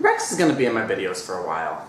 Rex is going to be in my videos for a while.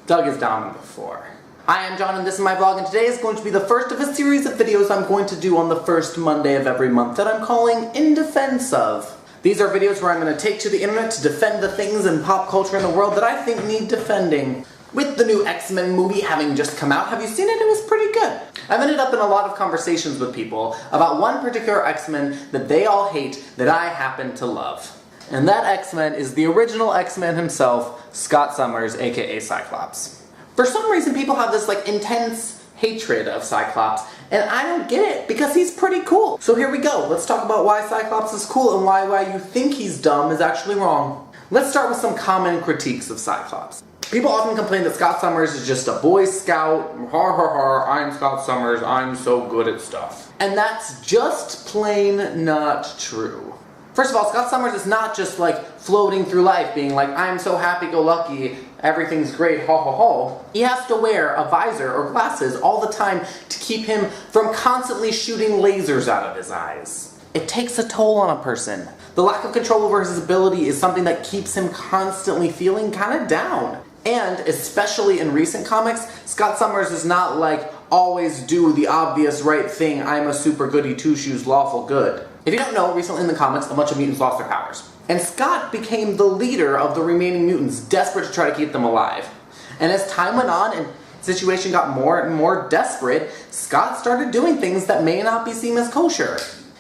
Doug is down before. Hi, I'm John and this is my vlog, and today is going to be the first of a series of videos I'm going to do on the first Monday of every month that I'm calling In Defense Of. These are videos where I'm going to take to the internet to defend the things in pop culture in the world that I think need defending. With the new X-Men movie having just come out, have you seen it? It was pretty good. I've ended up in a lot of conversations with people about one particular X-Men that they all hate that I happen to love. And that X-Men is the original X-Men himself, Scott Summers, aka Cyclops. For some reason people have this intense hatred of Cyclops, and I don't get it because he's pretty cool. So here we go, let's talk about why Cyclops is cool and why you think he's dumb is actually wrong. Let's start with some common critiques of Cyclops. People often complain that Scott Summers is just a Boy Scout, har har har, I'm Scott Summers, I'm so good at stuff. And that's just plain not true. First of all, Scott Summers is not just floating through life being I'm so happy-go-lucky, everything's great, ho ho ho. He has to wear a visor or glasses all the time to keep him from constantly shooting lasers out of his eyes. It takes a toll on a person. The lack of control over his ability is something that keeps him constantly feeling kind of down. And, especially in recent comics, Scott Summers is not always do the obvious right thing, I'm a super goody two-shoes lawful good. If you don't know, recently in the comics, a bunch of mutants lost their powers. And Scott became the leader of the remaining mutants, desperate to try to keep them alive. And as time went on and the situation got more and more desperate, Scott started doing things that may not be seen as kosher.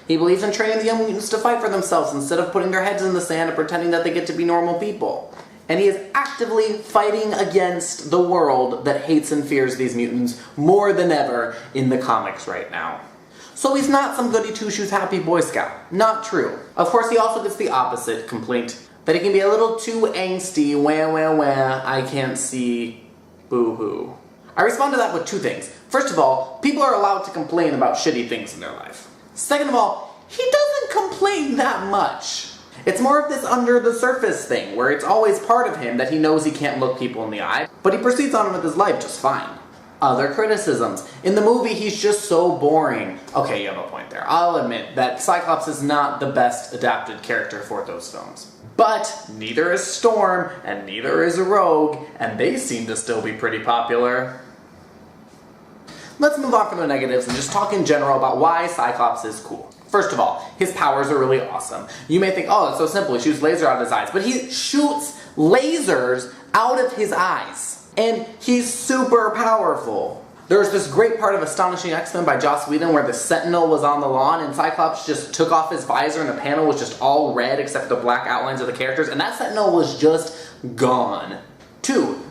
He believes in training the young mutants to fight for themselves instead of putting their heads in the sand and pretending that they get to be normal people. And he is actively fighting against the world that hates and fears these mutants more than ever in the comics right now. So he's not some goody two-shoes happy Boy Scout. Not true. Of course, he also gets the opposite complaint, that he can be a little too angsty, wah, I can't see, boo-hoo. I respond to that with two things. First of all, people are allowed to complain about shitty things in their life. Second of all, he doesn't complain that much. It's more of this under-the-surface thing, where it's always part of him that he knows he can't look people in the eye, but he proceeds on with his life just fine. Other criticisms. In the movie, he's just so boring. Okay, you have a point there. I'll admit that Cyclops is not the best adapted character for those films. But neither is Storm, and neither is Rogue, and they seem to still be pretty popular. Let's move on from the negatives and just talk in general about why Cyclops is cool. First of all, his powers are really awesome. You may think, oh, it's so simple, he shoots laser out of his eyes. But he shoots lasers out of his eyes. And he's super powerful. There's this great part of Astonishing X-Men by Joss Whedon where the Sentinel was on the lawn and Cyclops just took off his visor and the panel was just all red except the black outlines of the characters, and that Sentinel was just gone. 2.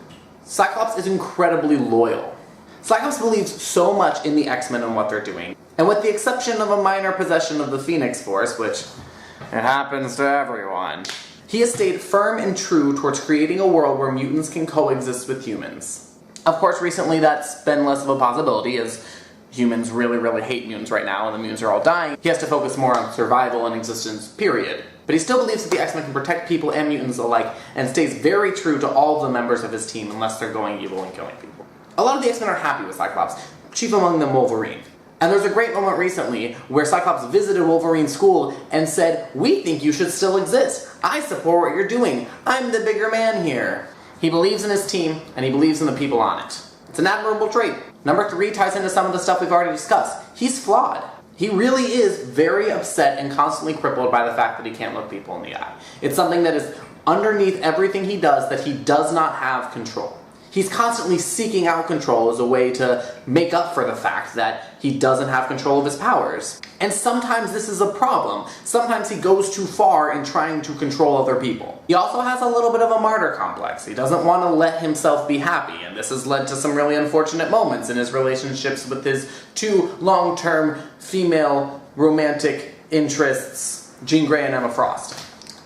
Cyclops is incredibly loyal. Cyclops believes so much in the X-Men and what they're doing. And with the exception of a minor possession of the Phoenix Force, which it happens to everyone, he has stayed firm and true towards creating a world where mutants can coexist with humans. Of course, recently that's been less of a possibility as humans really hate mutants right now and the mutants are all dying. He has to focus more on survival and existence, period. But he still believes that the X-Men can protect people and mutants alike and stays very true to all of the members of his team unless they're going evil and killing people. A lot of the X-Men are happy with Cyclops, chief among them Wolverine. And there's a great moment recently where Cyclops visited Wolverine's school and said, "We think you should still exist. I support what you're doing. I'm the bigger man here." He believes in his team, and he believes in the people on it. It's an admirable trait. Number 3 ties into some of the stuff we've already discussed. He's flawed. He really is very upset and constantly crippled by the fact that he can't look people in the eye. It's something that is underneath everything he does that he does not have control. He's constantly seeking out control as a way to make up for the fact that he doesn't have control of his powers. And sometimes this is a problem. Sometimes he goes too far in trying to control other people. He also has a little bit of a martyr complex. He doesn't want to let himself be happy, and this has led to some really unfortunate moments in his relationships with his 2 long-term female romantic interests, Jean Grey and Emma Frost.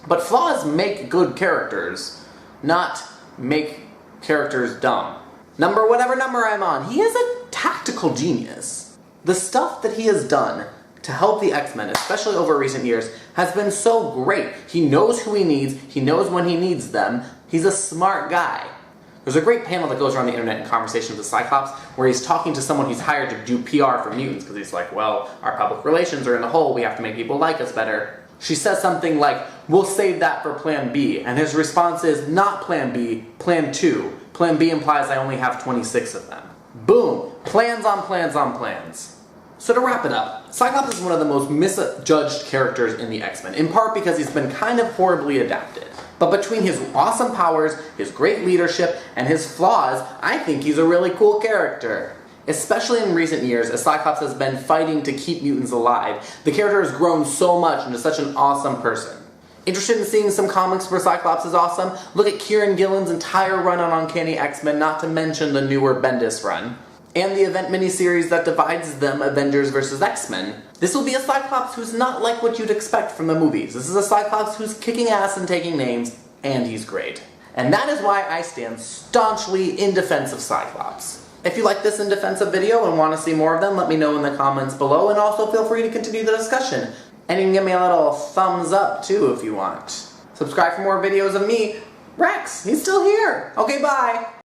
But flaws make good characters, not make characters dumb. Whatever number I'm on, he is a tactical genius. The stuff that he has done to help the X-Men, especially over recent years, has been so great. He knows who he needs, he knows when he needs them, he's a smart guy. There's a great panel that goes around the internet in conversations with Cyclops where he's talking to someone he's hired to do PR for mutants because he's like, well, our public relations are in the hole, we have to make people like us better. She says something like, "We'll save that for plan B," and his response is, "Not plan B, plan 2. Plan B implies I only have 26 of them." Boom! Plans on plans on plans. So to wrap it up, Cyclops is one of the most misjudged characters in the X-Men, in part because he's been kind of horribly adapted. But between his awesome powers, his great leadership, and his flaws, I think he's a really cool character. Especially in recent years, as Cyclops has been fighting to keep mutants alive, the character has grown so much into such an awesome person. Interested in seeing some comics where Cyclops is awesome? Look at Kieran Gillen's entire run on Uncanny X-Men, not to mention the newer Bendis run. And the event miniseries that divides them, Avengers vs. X-Men. This will be a Cyclops who's not like what you'd expect from the movies. This is a Cyclops who's kicking ass and taking names, and he's great. And that is why I stand staunchly in defense of Cyclops. If you like this in defensive video and want to see more of them, let me know in the comments below, and also feel free to continue the discussion. And you can give me a little thumbs up too if you want. Subscribe for more videos of me. Rex, he's still here. Okay, bye.